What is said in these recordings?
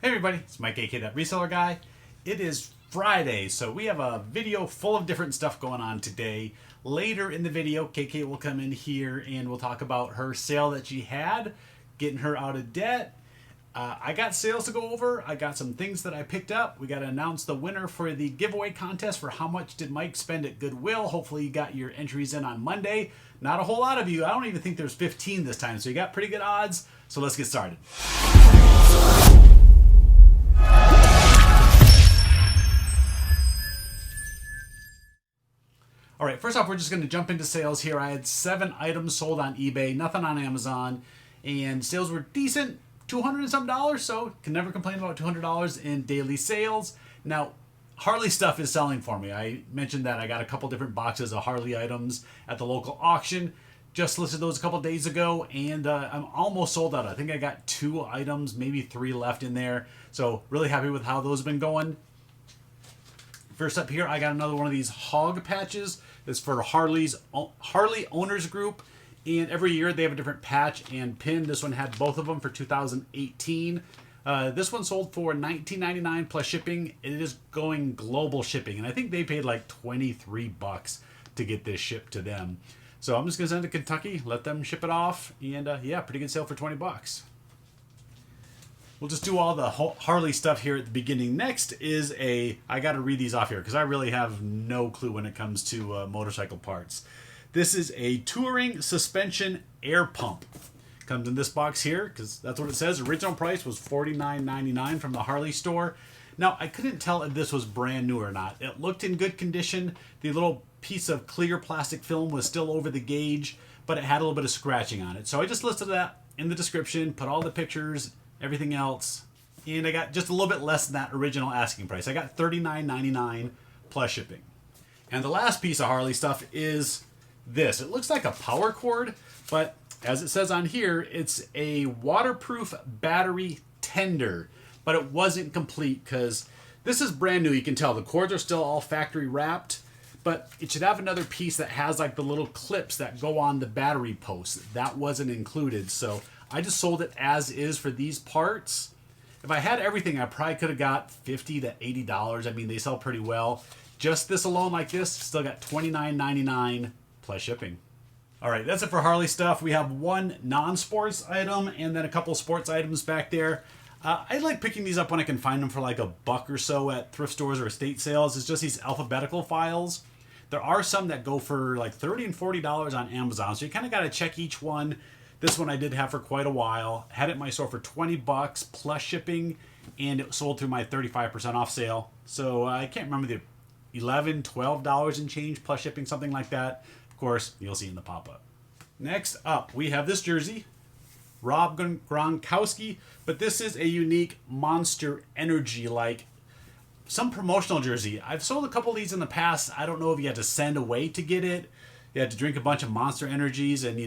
Hey everybody, it's Mike, aka that Reseller Guy. It is Friday, so we have a video full of different stuff going on today. Later in the video, KK will come in here and we'll talk about her sale that she had, getting her out of debt. I got sales to go over. I got some things that I picked up. We got to announce the winner for the giveaway contest for how much did Mike spend at Goodwill. Hopefully you got your entries in on Monday. Not a whole lot of you. I don't even think there's 15 this time, so you got pretty good odds. So let's get started. All right, first off, we're just going to jump into sales here. I had 7 items sold on eBay, nothing on Amazon, and sales were decent, $200 and some, so can never complain about $200 in daily sales. Now, Harley stuff is selling for me. I mentioned that I got a couple different boxes of Harley items at the local auction. Just listed those a couple days ago, and I'm almost sold out. I think I got 2 items, maybe 3 left in there, so really happy with how those have been going. First up here, I got another one of these hog patches. It's for Harley Owners Group, and every year they have a different patch and pin. This one had both of them for 2018. This one sold for $19.99 plus shipping. It is going global shipping, and I think they paid like $23 to get this shipped to them. So I'm just gonna send it to Kentucky, let them ship it off, and yeah, pretty good sale for $20. We'll just do all the Harley stuff here at the beginning. Next is I got to read these off here because I really have no clue when it comes to motorcycle parts. This is a touring suspension air pump. Comes in this box here because that's what it says. Original price was $49.99 from the Harley store. Now, I couldn't tell if this was brand new or not. It looked in good condition. The little piece of clear plastic film was still over the gauge, but it had a little bit of scratching on it. So I just listed that in the description, put all the pictures, everything else, and I got just a little bit less than that original asking price. I got $39.99 plus shipping. And the last piece of Harley stuff is this. It looks like a power cord, but as it says on here, it's a waterproof battery tender, but it wasn't complete because this is brand new. You can tell the cords are still all factory wrapped, but it should have another piece that has like the little clips that go on the battery post. That wasn't included, so I just sold it as is for these parts. If I had everything, I probably could have got $50 to $80. I mean, they sell pretty well. Just this alone like this, still got $29.99 plus shipping. All right, that's it for Harley stuff. We have 1 non-sports item and then a couple sports items back there. I like picking these up when I can find them for like $1 or so at thrift stores or estate sales. It's just these alphabetical files. There are some that go for like $30 and $40 on Amazon, so you kind of got to check each one. This one I did have for quite a while. Had it in my store for $20 plus shipping, and it sold through my 35% off sale. So I can't remember the $11, $12 and change plus shipping, something like that. Of course, you'll see in the pop-up. Next up, we have this jersey, Rob Gronkowski, but this is a unique Monster Energy, like some promotional jersey. I've sold a couple of these in the past. I don't know if you had to send away to get it. You had to drink a bunch of Monster Energies and,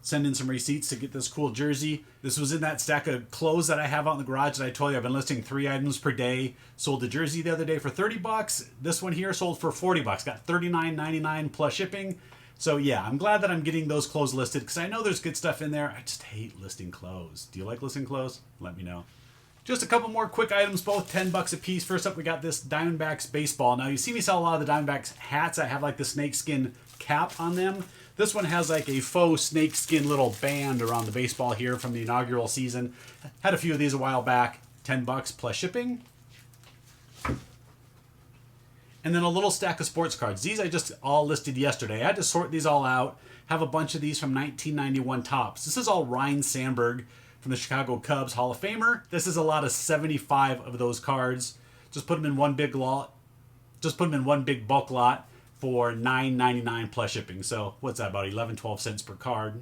send in some receipts to get this cool jersey. This was in that stack of clothes that I have out in the garage that I told you I've been listing 3 items per day. Sold the jersey the other day for $30. This one here sold for $40. Got $39.99 plus shipping. So yeah, I'm glad that I'm getting those clothes listed because I know there's good stuff in there. I just hate listing clothes. Do you like listing clothes? Let me know. Just a couple more quick items, both $10 a piece. First up, we got this Diamondbacks Baseball. Now, you see me sell a lot of the Diamondbacks hats. I have like the snakeskin cap on them. This one has like a faux snakeskin little band around the baseball here from the inaugural season. Had a few of these a while back. $10 plus shipping. And then a little stack of sports cards. These I just all listed yesterday. I had to sort these all out. Have a bunch of these from 1991 Topps. This is all Ryne Sandberg from the Chicago Cubs Hall of Famer. This is a lot of 75 of those cards. Just put them in one big lot. Just put them in one big bulk lot for $9.99 plus shipping. So what's that, about 11-12 cents per card?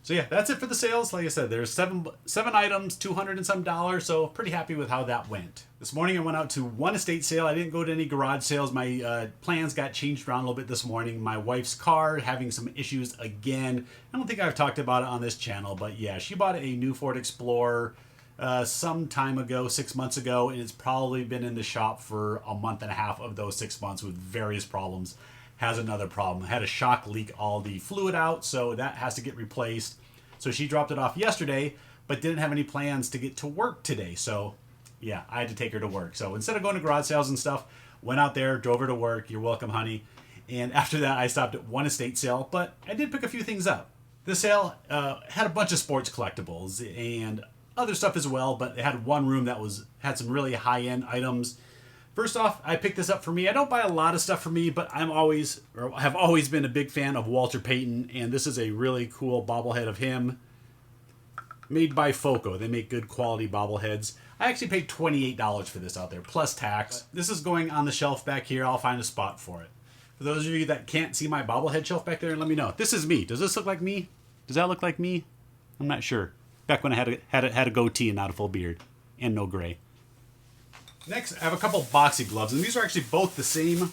So yeah, that's it for the sales. Like I said, there's seven items, $200 and some, so pretty happy with how that went. This morning I went out to one estate sale. I didn't go to any garage sales. My plans got changed around a little bit this morning. My wife's car having some issues again. I don't think I've talked about it on this channel, but yeah, she bought a new Ford Explorer some time ago, 6 months ago, and it's probably been in the shop for a month and a half of those 6 months with various problems. Has another problem. Had a shock leak all the fluid out, so that has to get replaced. So she dropped it off yesterday, but didn't have any plans to get to work today. So yeah, I had to take her to work. So instead of going to garage sales and stuff, went out there, drove her to work. You're welcome, honey. And after that, I stopped at one estate sale, but I did pick a few things up. This sale had a bunch of sports collectibles and other stuff as well, but it had one room that had some really high-end items. First off, I picked this up for me. I don't buy a lot of stuff for me, but have always been a big fan of Walter Payton, and this is a really cool bobblehead of him made by Foco. They make good quality bobbleheads. I actually paid $28 for this out there, plus tax. This is going on the shelf back here. I'll find a spot for it. For those of you that can't see my bobblehead shelf back there, let me know. This is me. Does this look like me? Does that look like me? I'm not sure. Back when I had a goatee and not a full beard, and no gray. Next, I have a couple boxing gloves, and these are actually both the same.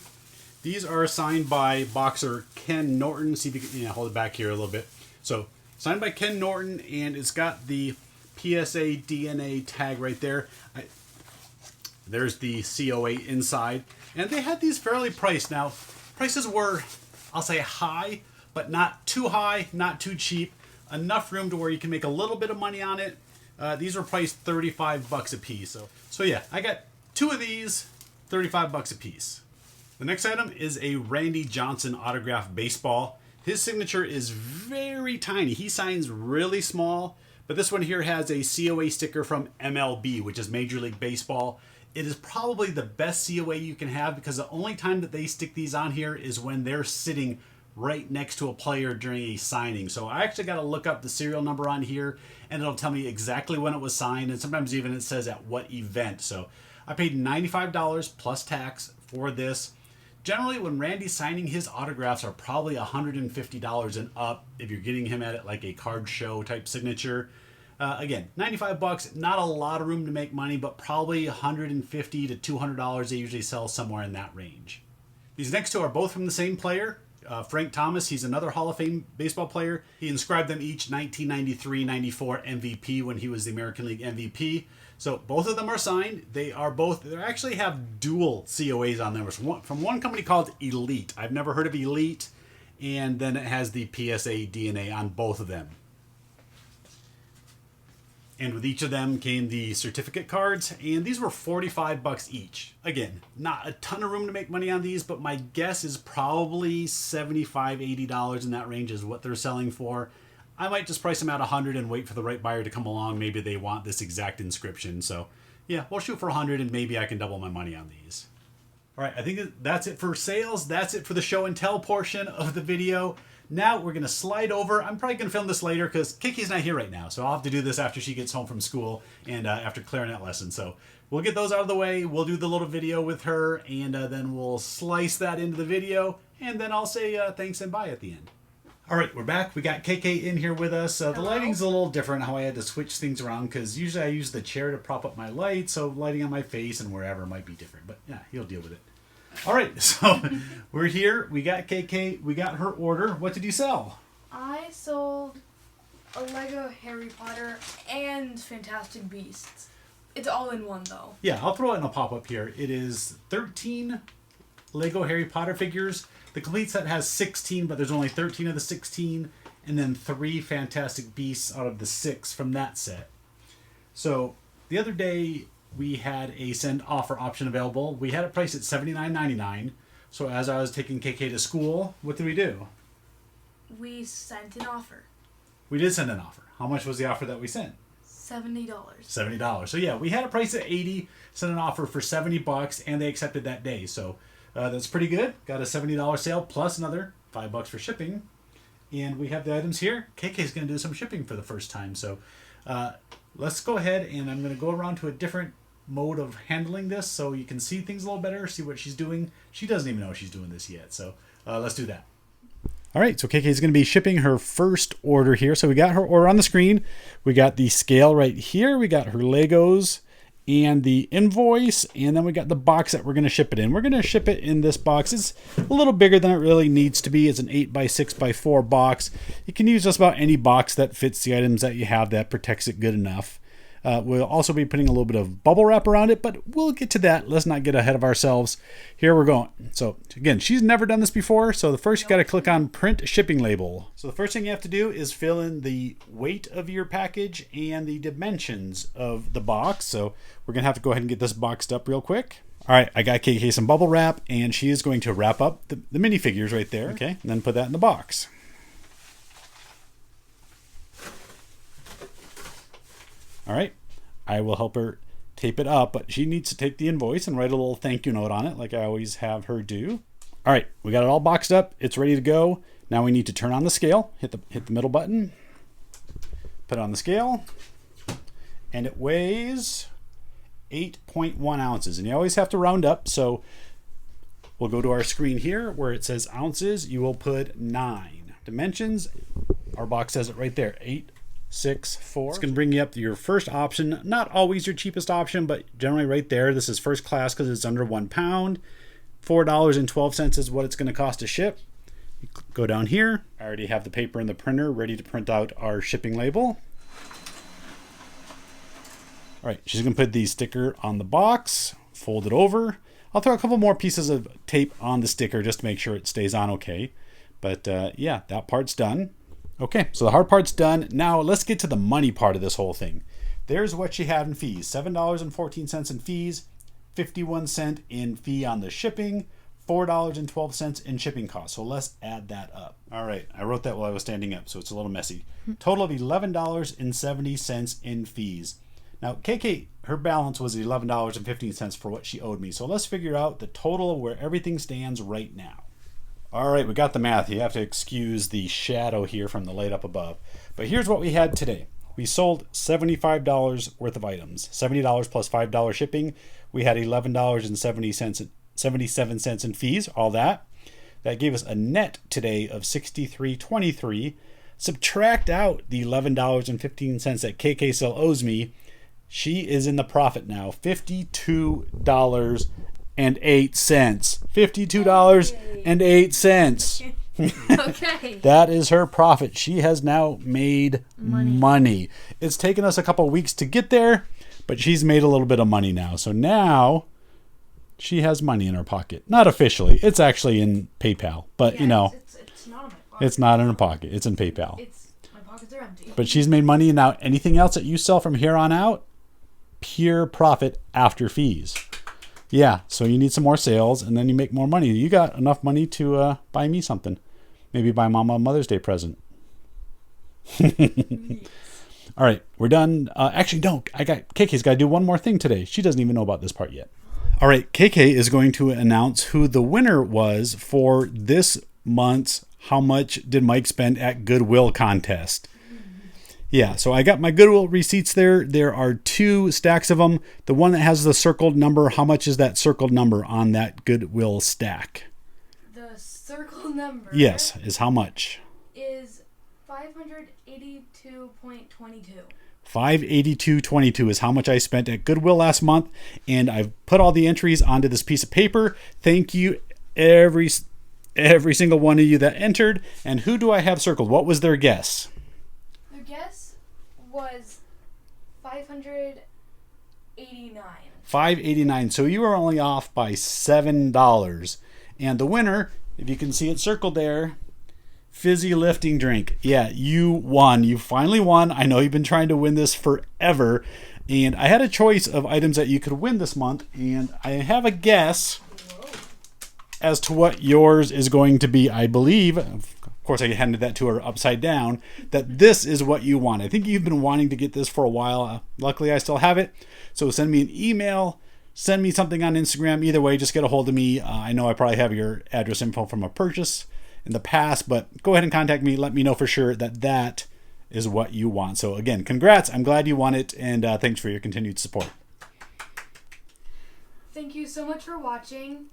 These are signed by boxer Ken Norton. See if you can hold it back here a little bit. So, signed by Ken Norton, and it's got the PSA DNA tag right there. There's the COA inside, and they had these fairly priced. Now, prices were, I'll say, high, but not too high, not too cheap. Enough room to where you can make a little bit of money on it. These were priced $35 a piece. So yeah, I got two of these, $35 a piece. The next item is a Randy Johnson autographed baseball. His signature is very tiny. He signs really small, but this one here has a COA sticker from MLB, which is Major League Baseball. It is probably the best COA you can have because the only time that they stick these on here is when they're sitting right next to a player during a signing. So I actually got to look up the serial number on here, and it'll tell me exactly when it was signed, and sometimes even it says at what event. So I paid $95 plus tax for this. Generally, when Randy's signing, his autographs are probably $150 and up if you're getting him at it like a card show type signature. Again, $95, not a lot of room to make money, but probably $150 to $200 they usually sell somewhere in that range. These next two are both from the same player. Frank Thomas, he's another Hall of Fame baseball player. He inscribed them each 1993-94 MVP when he was the American League MVP. So both of them are signed. They actually have dual COAs on them. From one company called Elite. I've never heard of Elite. And then it has the PSA DNA on both of them. And with each of them came the certificate cards, and these were $45 each. Again, not a ton of room to make money on these, but my guess is probably $75, $80 in that range is what they're selling for. I might just price them at $100 and wait for the right buyer to come along. Maybe they want this exact inscription. So yeah, we'll shoot for $100 and maybe I can double my money on these. All right, I think that's it for sales. That's it for the show and tell portion of the video. Now we're going to slide over. I'm probably going to film this later because Kiki's not here right now. So I'll have to do this after she gets home from school and after clarinet lesson. So we'll get those out of the way. We'll do the little video with her and then we'll slice that into the video. And then I'll say thanks and bye at the end. All right, we're back. We got KK in here with us. The lighting's a little different how I had to switch things around because usually I use the chair to prop up my light. So lighting on my face and wherever might be different. But yeah, he'll deal with it. All right, so we're here. We got KK. We got her order. What did you sell? I sold a Lego Harry Potter and Fantastic Beasts. It's all in one, though. Yeah, I'll throw it in a pop-up here. It is 13 Lego Harry Potter figures. The complete set has 16, but there's only 13 of the 16, and then 3 Fantastic Beasts out of the 6 from that set. So the other day, we had a send offer option available. We had it priced at $79.99. So as I was taking KK to school, what did we do? We sent an offer. We did send an offer. How much was the offer that we sent? $70. $70. So yeah, we had a price at $80, sent an offer for $70, and they accepted that day. So that's pretty good. Got a $70 sale plus another $5 for shipping. And we have the items here. KK's going to do some shipping for the first time. So let's go ahead and I'm going to go around to a different mode of handling this so you can see things a little better, see what she's doing. She doesn't even know she's doing this yet. So let's do that. All right, so KK is going to be shipping her first order here. So we got her order on the screen. We got the scale right here. We got her Legos and the invoice, and then we got the box that we're going to ship it in. We're going to ship it in this box. It's a little bigger than it really needs to be. It's an 8x6x4 box. You can use just about any box that fits the items that you have that protects it good enough. We'll also be putting a little bit of bubble wrap around it, but we'll get to that. Let's not get ahead of ourselves. Here we're going. So again, she's never done this before. So the first you got to click on print shipping label. So the first thing you have to do is fill in the weight of your package and the dimensions of the box. So we're going to have to go ahead and get this boxed up real quick. All right, I got KK some bubble wrap, and she is going to wrap up the minifigures right there. Okay, and then put that in the box. All right, I will help her tape it up, but she needs to take the invoice and write a little thank you note on it like I always have her do. All right, we got it all boxed up. It's ready to go. Now we need to turn on the scale, hit the middle button, put it on the scale, and it weighs 8.1 ounces. And you always have to round up, so we'll go to our screen here where it says ounces. You will put 9. Dimensions, our box says it right there, 8.64. It's going to bring you up to your first option. Not always your cheapest option, but generally right there. This is first class because it's under 1 pound. $4.12 is what it's going to cost to ship. You go down here. I already have the paper in the printer ready to print out our shipping label. All right, she's going to put the sticker on the box, fold it over. I'll throw a couple more pieces of tape on the sticker just to make sure it stays on okay. But yeah, that part's done. Okay, so the hard part's done. Now let's get to the money part of this whole thing. There's what she had in fees. $7.14 in fees, 51 cents in fee on the shipping, $4.12 in shipping costs. So let's add that up. All right, I wrote that while I was standing up, so it's a little messy. Total of $11.70 in fees. Now, KK, her balance was $11.15 for what she owed me. So let's figure out the total of where everything stands right now. All right, we got the math. You have to excuse the shadow here from the light up above. But here's what we had today. We sold $75 worth of items, $70 plus $5 shipping. We had $11.77 in fees, all that. That gave us a net today of $63.23. Subtract out the $11.15 that KK still owes me. She is in the profit now, $52.08. $52.08. Okay. That is her profit. She has now made money. It's taken us a couple weeks to get there, but she's made a little bit of money now. So now she has money in her pocket. Not officially. It's actually in PayPal, but Yeah, you know, it's not in my pocket. it's not in her pocket. It's in PayPal. My pockets are empty. But she's made money. Now anything else that you sell from here on out, pure profit after fees. Yeah, so you need some more sales, and then you make more money. You got enough money to buy me something. Maybe buy Mama a Mother's Day present. All right, we're done. Actually, no, KK's got to do one more thing today. She doesn't even know about this part yet. All right, KK is going to announce who the winner was for this month's How Much Did Mike Spend at Goodwill contest. Yeah, so I got my Goodwill receipts there. There are 2 stacks of them. The one that has the circled number, how much is that circled number on that Goodwill stack? The circle number. Yes, is how much? Is 582.22. 582.22 is how much I spent at Goodwill last month, and I've put all the entries onto this piece of paper. Thank you every single one of you that entered. And who do I have circled? What was their guess? Their guess was 589. 589. So you are only off by $7. And the winner, if you can see it circled there, fizzy lifting drink. Yeah, you won. You finally won. I know you've been trying to win this forever. And I had a choice of items that you could win this month. And I have a guess as to what yours is going to be. I believe, of course I handed that to her upside down, that this is what you want. I think you've been wanting to get this for a while. Luckily I still have it. So send me an email, send me something on Instagram. Either way, just get a hold of me. I know I probably have your address info from a purchase in the past, but go ahead and contact me. Let me know for sure that that is what you want. So again, congrats. I'm glad you won it, and thanks for your continued support. Thank you so much for watching.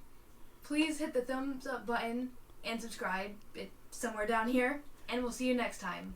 Please hit the thumbs up button and subscribe. It's somewhere down here, and we'll see you next time.